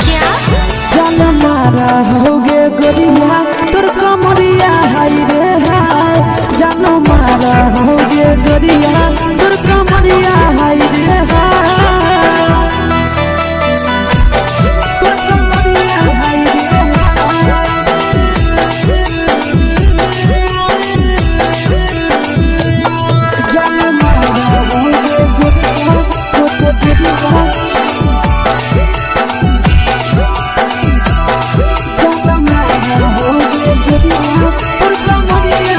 क्या जान मारा होगे गोरिया तोर कमरिया हाय रे हाय। जान मारा होगे गोरिया तोर कमरिया हाय रे हाय। तोर कमरिया हाय रे जान मारा होगे गोरिया तोर कमरिया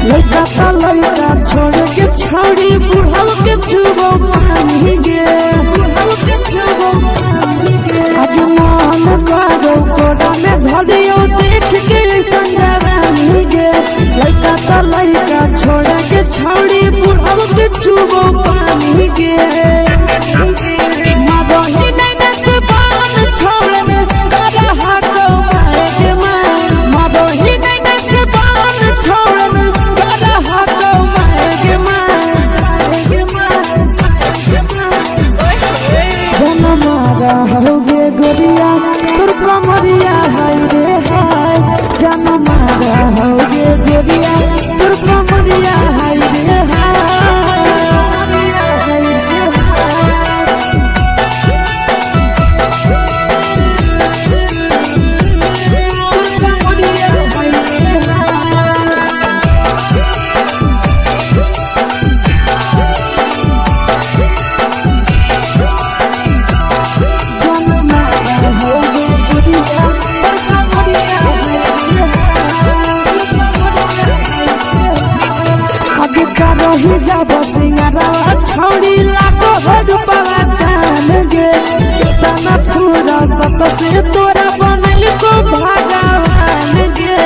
लड़का छोड़ के छौड़ी बुढ़ाव के छुबो पानी गे। आज मन करो कोड़ा में धरियो देख के संजवानी गे। लड़का छोड़ के छौड़ी बुढ़ाव के छुबो पानी गे। मदही नैना से बान छोड़ में करा हाथो मारे गे माँ। मदही नैना से बान छोड़ में करा हाथो मारे गे माँ। जन मारा होगे गोरिया तोर कमरिया हाय रे हाय। जन मारा होगे गोरिया तोर कमरिया हाय रे हाय। जब सिंगारा छौड़ी लाखो रुपया जान गे। कितना पूरा सत से तोरा बनल को भगवान गे।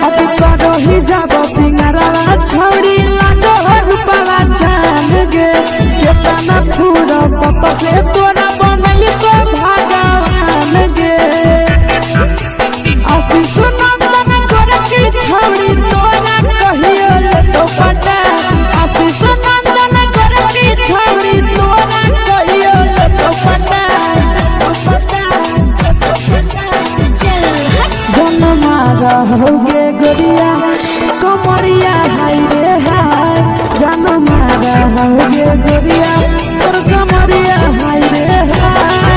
अब करो ही जब सिंगारा छौड़ी लाखो रुपया जान गे। कितना पूरा सत से तोरा बनल को भगवान गे। आशीष नंदन गोरखी छौड़ी तोरा कहियो तो पटा। आशीष नंदन गोरखी छौड़ी तोरा कहियो तो पटा। जन मारा होगे गोरिया कमरिया हाय रे हाय। जन मारा होगे गोरिया तोर कमरिया हाय रे हाय।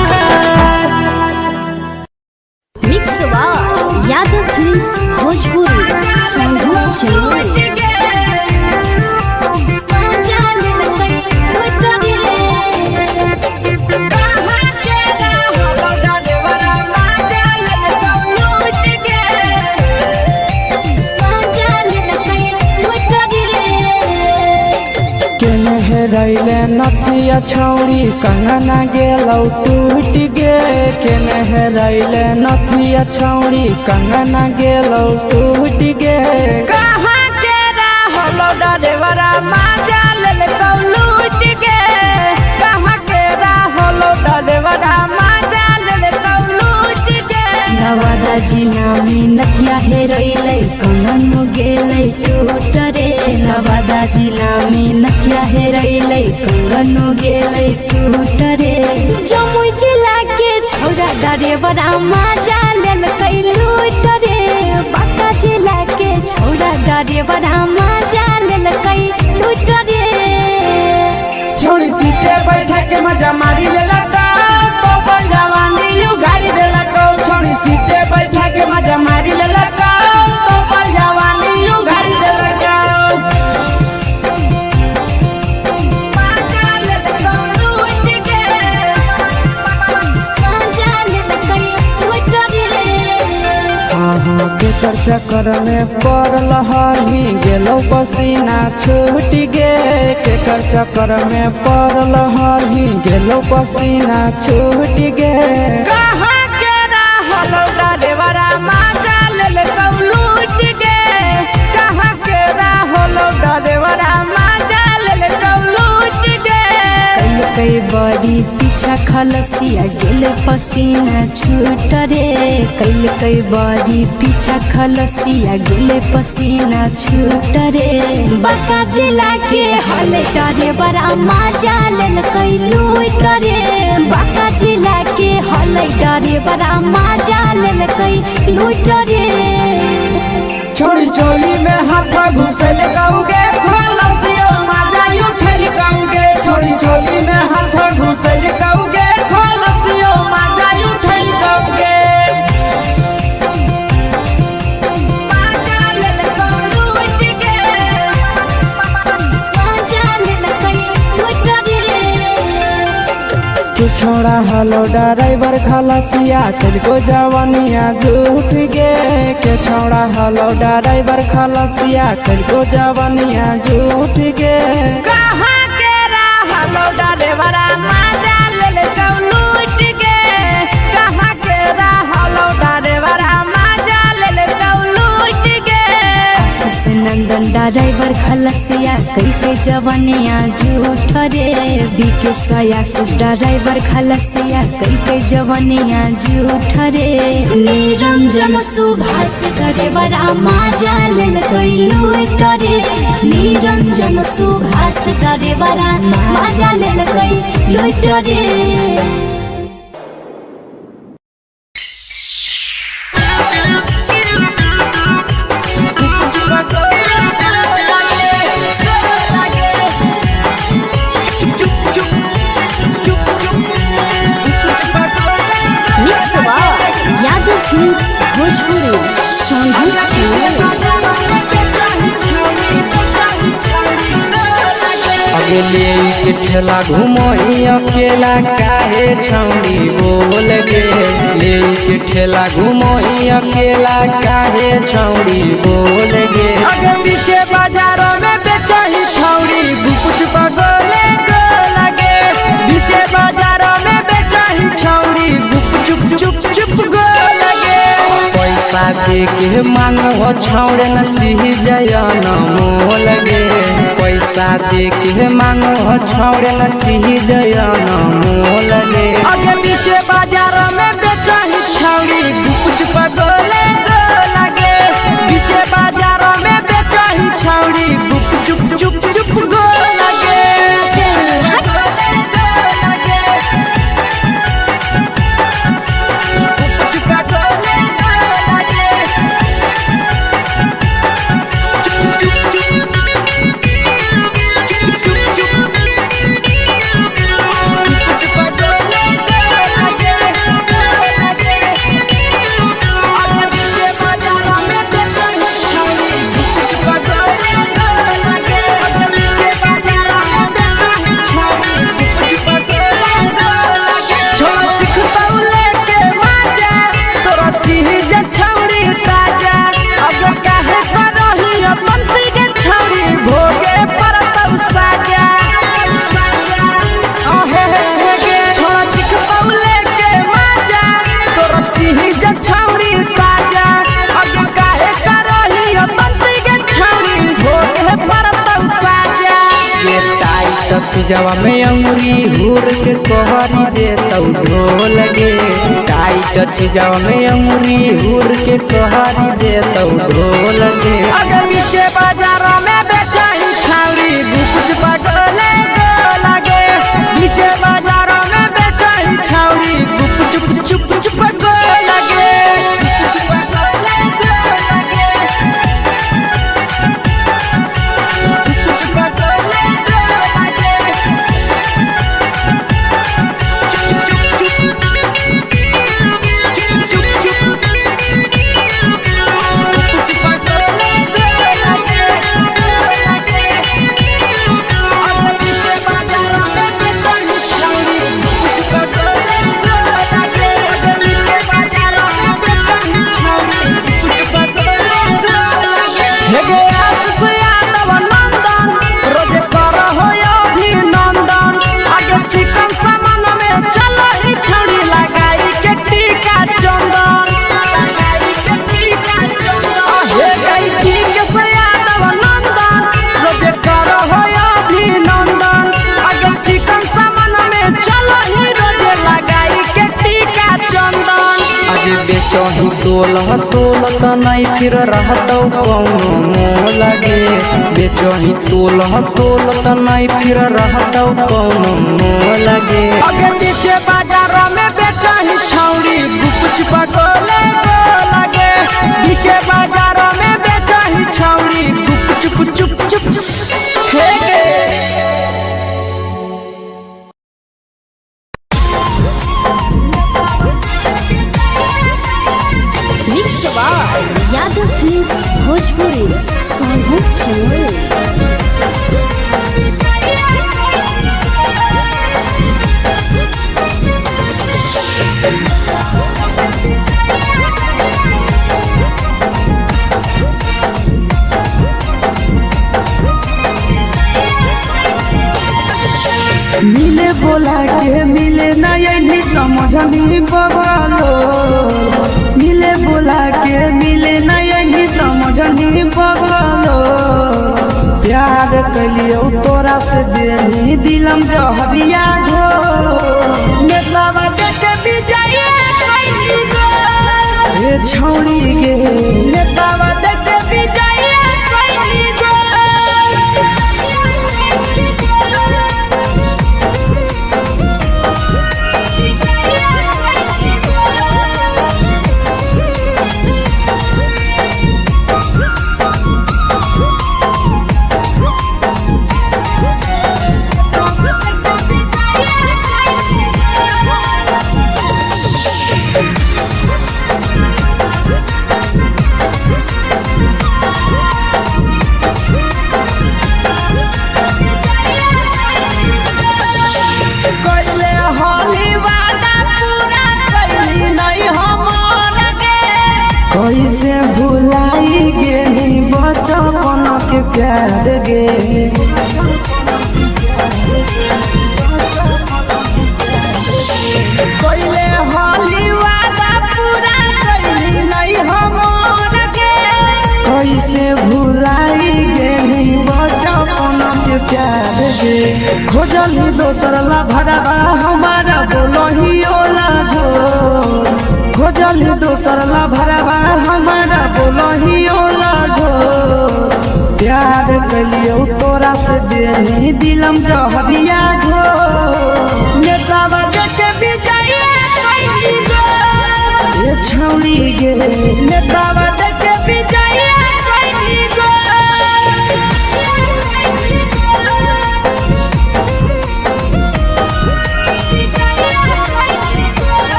मिक्स यादव फिल्म्स भोजपुरी संगीत चैनल। रैले नथिया छौड़ी कंगना गेलौ टूट गे। केने रैले नथिया छौड़ी कंगना गेलौ टूट गे। कहाँ के रहलो डरेवरा माजा लेलकौ लूट गे। कहाँ के रहलो डरेवरा माजा लेलकौ लूट गे। नवादा जिला में नथिया हेरैलै कंगनो गेलै टूट रे। नवादा जिला में नथिया हेरैलै कंगनो गेलै टूट रे। जमुई जिला के छौड़ा डरेवरा माजा लेलकै लूट रे। बांका जिला के छौड़ा डरेवरा माजा लेलकै लूट रे। छोड़ी सीटे बैठा के मजा मारी लेलकौ तो जवानी यू गाड़ी देलकौ। छोड़ी सीटे बैठा के मजा मारी लेलकौ तो जवानी यू गाड़ी देलकौ। के चक्कर में पड़ल हरही गेलो पसीना छूट गे। के चक्कर में पड़ल हरही गेलो पसीना छूट गे। कहाँ के रहलो डरेवरा माजा लेलकौ लूट गे। कहाँ के रहलो डरेवरा माजा लेलकौ लूट गे। कई बड़ी पीछा खलसिया गेले पसीना छूट रे कैल कई बारी पीछा खलसिया गेले पसीना छूट रे बाका जिला के हले डरे बड़ा मजा लेल कई लूट रे बाका जिला के हले डरे बड़ा मजा लेल कई लूट रे छोड़ी चोली में हाथ घुसल गाऊंगे खलसिया मजा उठल गाऊंगे छोड़ी चोली में हाथ घुसल गाऊंगे खलसिया मजा उठल गाऊंगे मजा लेल कई लूट के मजा लेल कई लूट रे तू छोड़ा हलो ड्राइवर खलसिया तुझको जवानिया झूठ गे के छोड़ा हलो ड्राइवर खलसिया तुझको जवानिया झूठ गे कहाँ के हलो ड्राइवर मजा ले लूट गे कहाँ के हलो ड्राइवर मजा ले लूट गे आशीष नंदन ड्राइवर खलसिया कई के जवानिया झूठ रे बीके आशीष ड्राइवर खलसिया कई के जवानिया झूठ रे निरंजन सुभाष करे बड़ा मजा लेल कई लूट रे निरंजन सुभाष करे बड़ा मजा लेल कई लूट रे भोजपुरी अगले के ठेला घुमोई अकेला काहे छौड़ी बोल गे ले के ठेला घुमोई अकेला काहे छौड़ी बोल गे अगे पीछे बाजारों में बेचही छौड़ी गुपुच पगोले गो लगे पीछे बाजारों में बेचही छौड़ी गुप चुप चुप चुप गो लगे पैसा दे के मांगो छौड़े न चीज न मोल गे पैसा दे के मांगो छौड़े न चीज न मोल गे अगे पीछे बाजार में बेचही छौड़ी गुपुच पगोले गो लगे पीछे बाजार में बेचही छौड़ी गुप चुप चुप चुप गो लगे जवा में अंगुरी हुर के कोहरी दे तौ ढोल गे टाइट जवा में अंगुरी हुर के कोहरी दे तौ ढोल गे अगर पीछे बाजारों में बेचही छौड़ी गुपुच पगोले गो लगे पीछे बाजारों में बेचही छौड़ी गुप चुप चुप चुप गो लगे तोलह तोलत नहीं फिर रहतौ कौनो मोल गे बेचही तोलह तोलत नहीं फिर रहतौ कौनो मोल गे अगे पीछे बाजार में बेचही छौड़ी गुपचुप गोले लगे पीछे बाजार में बेचही छौड़ी गुपचुप चुप चुप हे यादव फिल्म्स भोजपुरी सोनू चमोली। मिले बोला के मिले ना यही समझनी बगलो मिले बोला के मिले ना यही समझनी बगलो प्यार कलियो तोरा से देनी दिलम जहरिया घो नेतावा देखे भी जाइए कोई गो ए छौड़ी गे नेतावा देखे भी जाइए कोई गो कैसे भुलाई गेली बचपन के प्यार गे कोइले होली वादा पूरा कैली नहीं हमर के कैसे भुलाई गेली बचपन के प्यार गे खोजली दोसर ला भरवा हमारा बोलही ओला जो खोजली दोसर ला भरवा हमारा बोलही ओला जो प्यार कलियो तोरा से देनी दिलम जहरिया घो नेतावा देखे भी जाइए कोई गो ए छौड़ी गे नेतावा देखे भी जाइए कोई गो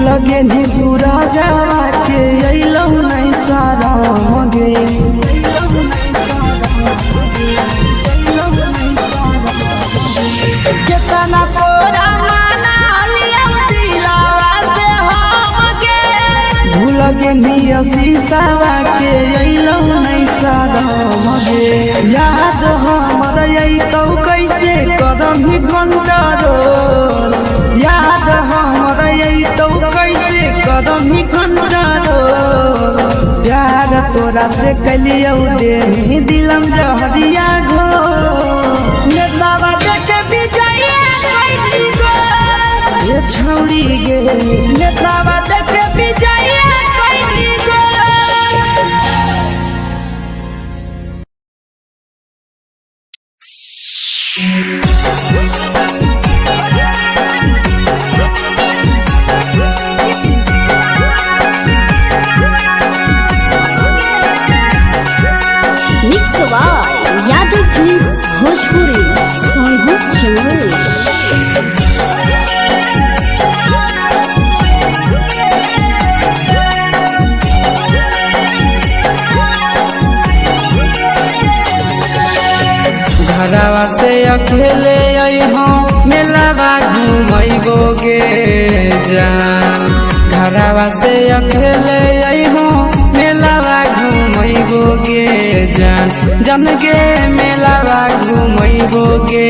लगे नी सूरजवा के अइलौ नहीं सारा गे केतना तोरा माना लिया दिलावा से हम गे लगे नी शीशावा के अइलौ नहीं सारा गे याद हमर अइतौ कैसे करम कंट्रोल याद हमर अइतौ कैसे करम कंट्रोल प्यार तोरा से कलियो देनी दिलम जहरिया घो नेतावा देखे भी जाइए कोई गो ए छौड़ी गे नेतावा देखे भी जाइए कोई गो यादव फिल्म्स भोजपुरी सोनू चमोली। घरवा से अकेले अइहो मेलावा घूमैबो गे जान घरवा से अकेले अइहो मेलावा घूमैबो गे जान जन गे मेलावा घूमैबो गे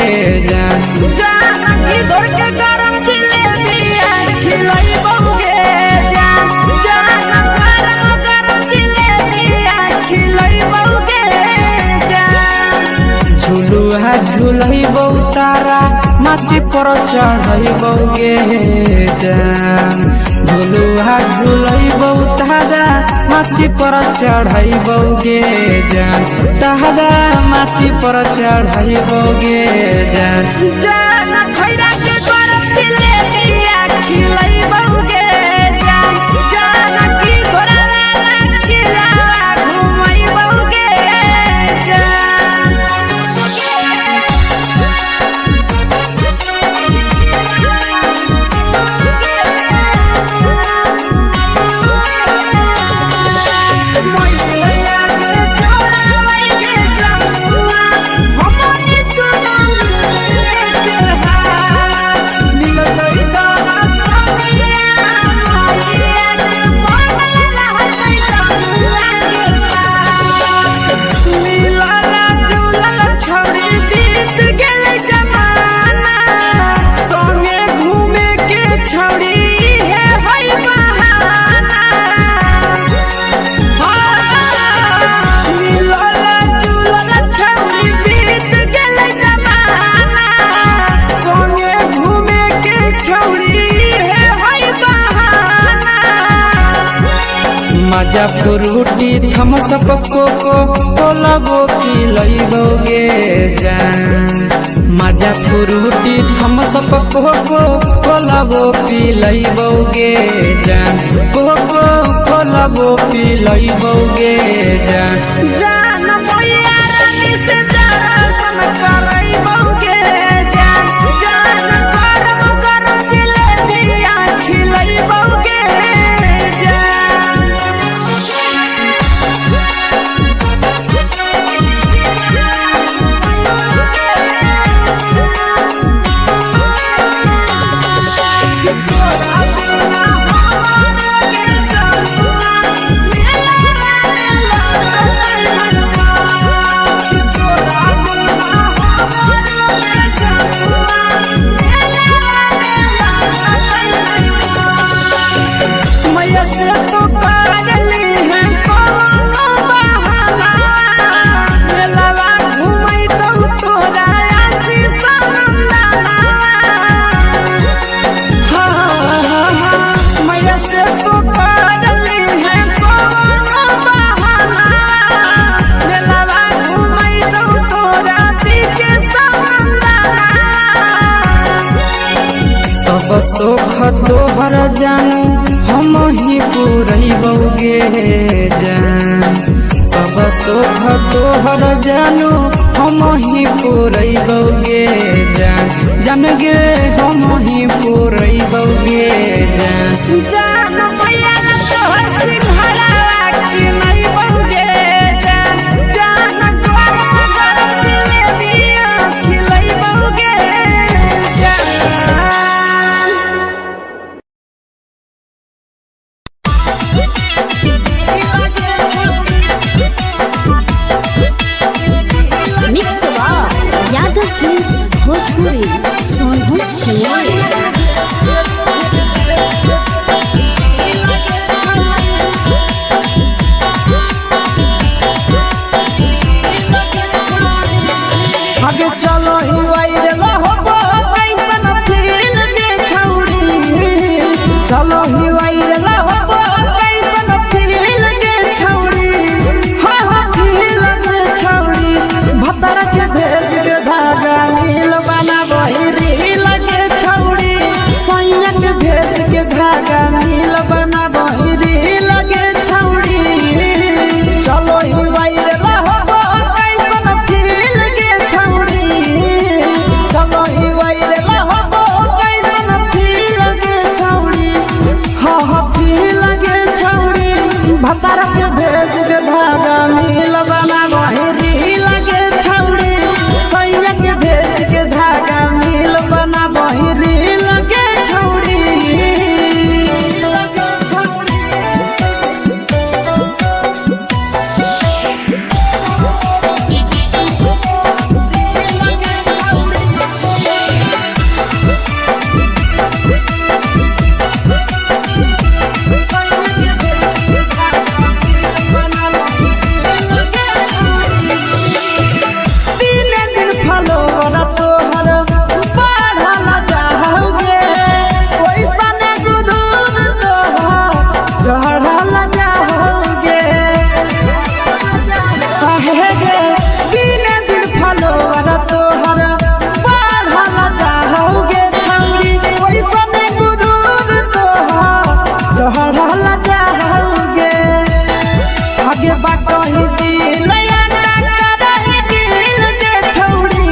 जान जानकी घोर के गरम जिलेबिया खिलैबो गे जान गरम जिलेबिया खिलैबो गे जान झुलुहा झुलैबो तारा माची पर चढ़ैबो गे जान झुलुहा झुलैबो तारा माची पर चढ़ैबो गे जान तारा माची पर चढ़ैबो गे जान जान खैरा के गरम जिलेबिया खिलैबो गे जान जानकी घोरवा खिलावा घुमैबो गे जान मजा फ्रूटी थम्स अप कोको कोला वो पिलैबो गे जान मजा फ्रूटी थम्स अप कोको कोला वो पिलैबो गे जान कोको कोला वो पिलैबो गे जान जान मैया रानी से दर्शन करैबो गे जान गरम गरम जिलेबिया खिलैबो गे जान मैया से तो पागली है कोनो बहाना मेलावा घूमै तो तोरा आशीष नंदना मैया से तो पागली है कोनो बहाना मेलावा घूमै तो तोरा पीछे नंदना सब सुख तोहर जानू हम ही पुरैबो गे जान सब सुख तोहर जानू हम ही पुरैबो गे जान जन गे हम ही पुरैबो गे जान जान मैया तोहर सिंघरावा खिलैबो गे जान गरम गरम जिलेबिया खिलैबो गे जान मिक्स यादव फिल्म्स भोजपुरी सोनभद्र राजा होगे आगे बाटही दिल याना करही दिल के छौड़ी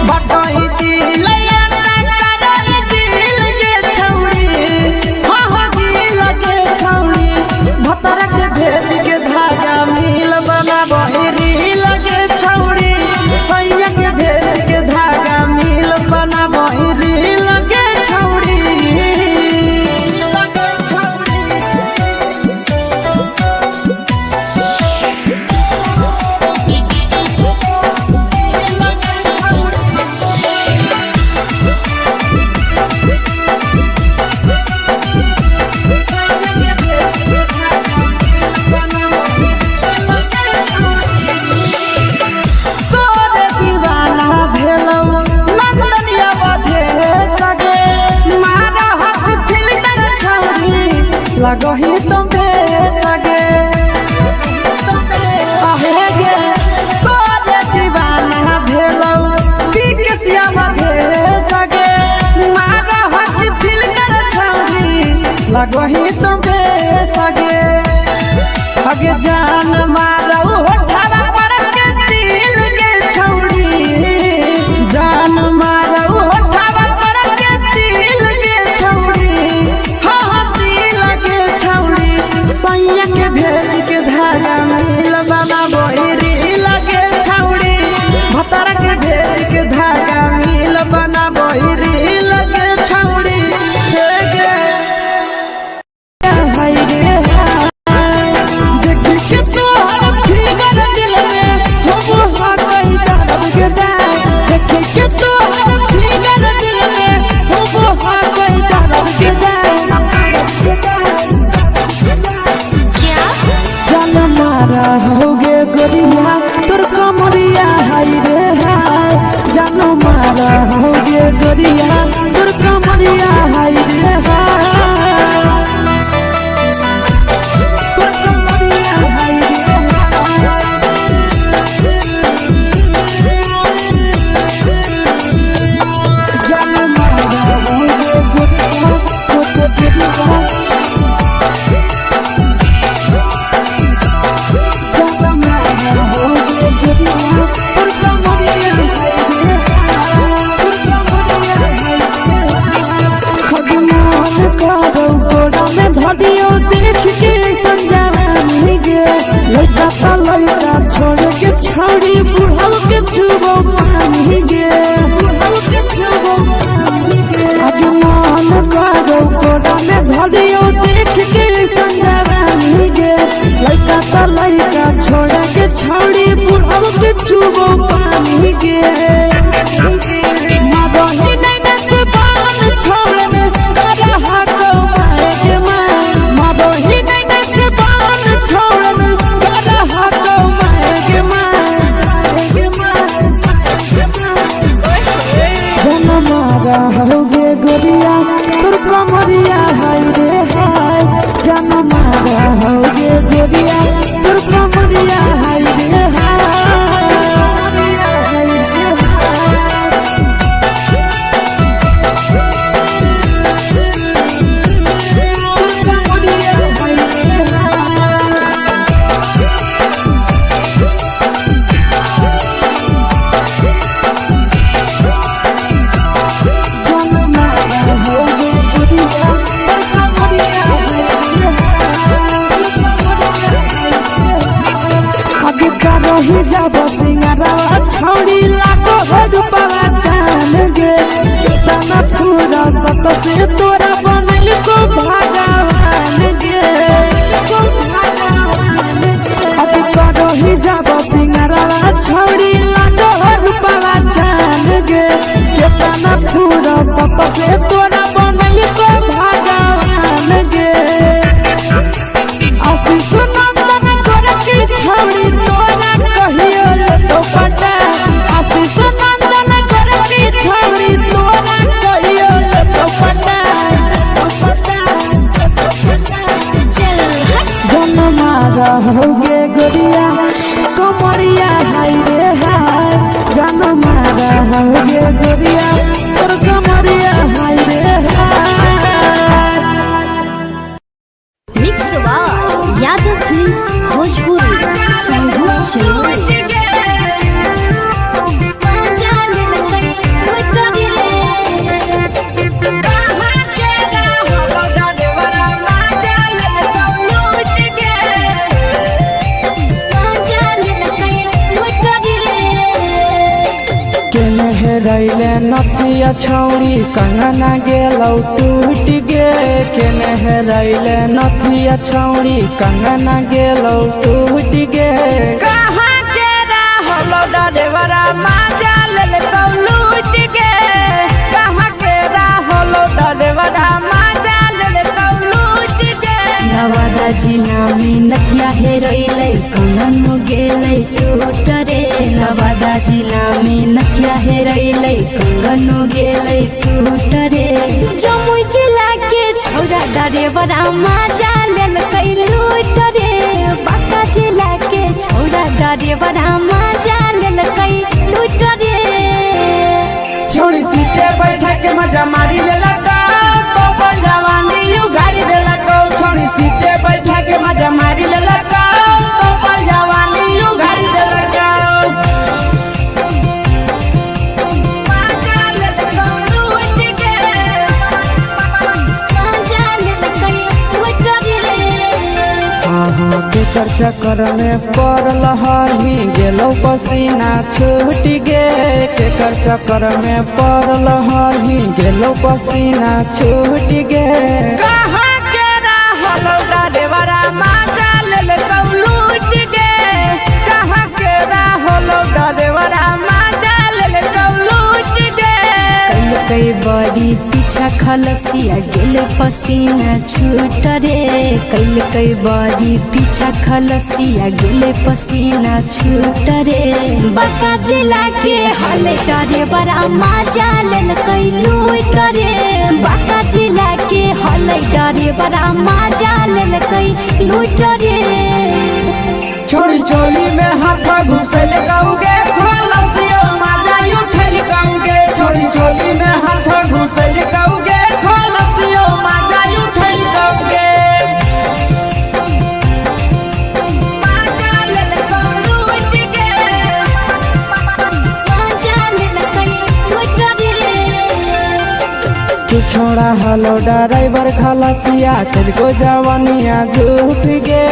बाटही दिल याना करही दिल के छौड़ी हाँ दिल के छौड़ी भतर के भेज के धागा मिल बना बहिरी लगे छौड़ी सैया के भेज के धागा मिल बना बहिरी लगे छौड़ी लगही तुम्हे सगे आहे गे तोरे दीवाना भेलौ बिकसिया बधे सगे मारा हसी फिल्टर छौरी लगही तुम्हे सगे अगे जान मारौ होठवा पर के दिल के छौरी जान मारौ होठवा पर के दिल के छौरी सैया के भेज के धागा मिल बना बहिरी लगे छौड़ी भतर के भेज के धागा मिल बना बहिरी लगे छौड़ी देख के तोहर फिगर दिल में हम हाथ दर्द के देख के तोहर फिगर दिल में हम हाथ दर्द के मारा होगे गोरिया तोर कमरिया हाय रे हाय जानो मारा होगे गोरिया तोर कमरिया हाय रे हाय तोर कमरिया हाय रे जानो मारा होगे गोरिया तोर कमरिया धदियो देख के संजानी गे लइका ता लइका छोड़ के छौड़ी बुढ़ाव के छुबो पानी गे बुढ़ाव के छुबो पानी गे आगे मन करो कोड़ा में धदियो देख के संजानी गे लइका ता लइका छोड़ के छौड़ी बुढ़ाव के छुबो पानी गे मादही नहीं नस बान छोड़ में करा हाथ के मादही नहीं नस बान छोड़ में करा हाथ के जन मारा होगे गोरिया तोर कमरिया हाय रे हाय जन मारा होगे गोरिया तोर कमरिया हाय रे हाय ही जब सिंगारवा छौड़ी लागो रूपवा जान गे तना पूरा सत से तोरा बनल को भगवान गे अभी करो ही जब सिंगारवा छौड़ी लागो रूपवा जान गे तना पूरा सत से तोरा बनल को भगवान गे आशीष नंदन करती छौड़ी तोरा कहियो तो पटा आशीष नंदन करती छौड़ी तोरा कहियो तो पटा जन मारा होगे गोरिया कमरिया हाय रे हाय जन मारा होगे गोरिया तोर कमरिया हाय रे हाय हेरैले नथिया छौरी कंगना गेलौ टूट गे केने हेरैले नथिया छौरी कंगना गेलौ टूट गे कहाँ के रहलो डरेवरा माजा ले लूट गे कहाँ के रहलो डरेवरा माजा ले लूट गे नवादा जिला में नथिया हेरैले कंगन गेलै टूट रे नवादा जिला में नथिया हेरैले कंगन गेलै टूट रे जमुई जिला के छौरा डरेवरा माजा लेलकै लूट रे बांका जिला के छौरा डरेवरा माजा लेलकै लूट रे छोड़ी सीटे बैठा के मजा मारी ले लगा तो जवानी यू गाड़ी दे लगा छोड़ी सीटे बैठा के मजा मारी ले लगा तो जवानी यू गाड़ी दे लगा माजा ले लगा लूट के माजा लेलकै लूट रे केकर चक्कर में पड़ल हरही गेलौ पसीना छूट गे केकर चक्कर में पड़ल हरही गेलौ पसीना छूट गे कहाँ के रहलो डरेवरा माजा ले लगा लूट गे कहाँ के रहलो डरेवरा माजा ले लगा लूट गे कई बड़ी पीछा खलसिया गेल पसीना छूट रे कई बड़ी पीछा खलसिया गेल पसीना छूट रे बांका जिला के हले डरे बड़ा माजा लेलकै लूट रे बांका जिला के हले डरे बड़ा माजा लेलकै लूट रे छोड़ी चोली में हाथ घुसल गाऊगे खलसियो माजा उठल गाऊगे छोड़ी चोली में हाथ घुसल गाऊगे खलसियो माजा उठल गाऊगे माजा ले लगा लूट के माजा लेलकै लूट रे तू छोड़ा हलो ड्राइवर खलसिया तेरे जवानिया झूठ गे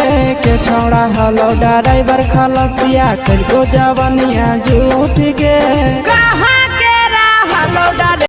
के छोड़ा हलो ड्राइवर खलसिया तेरे जवानिया झूठ गे कहाँ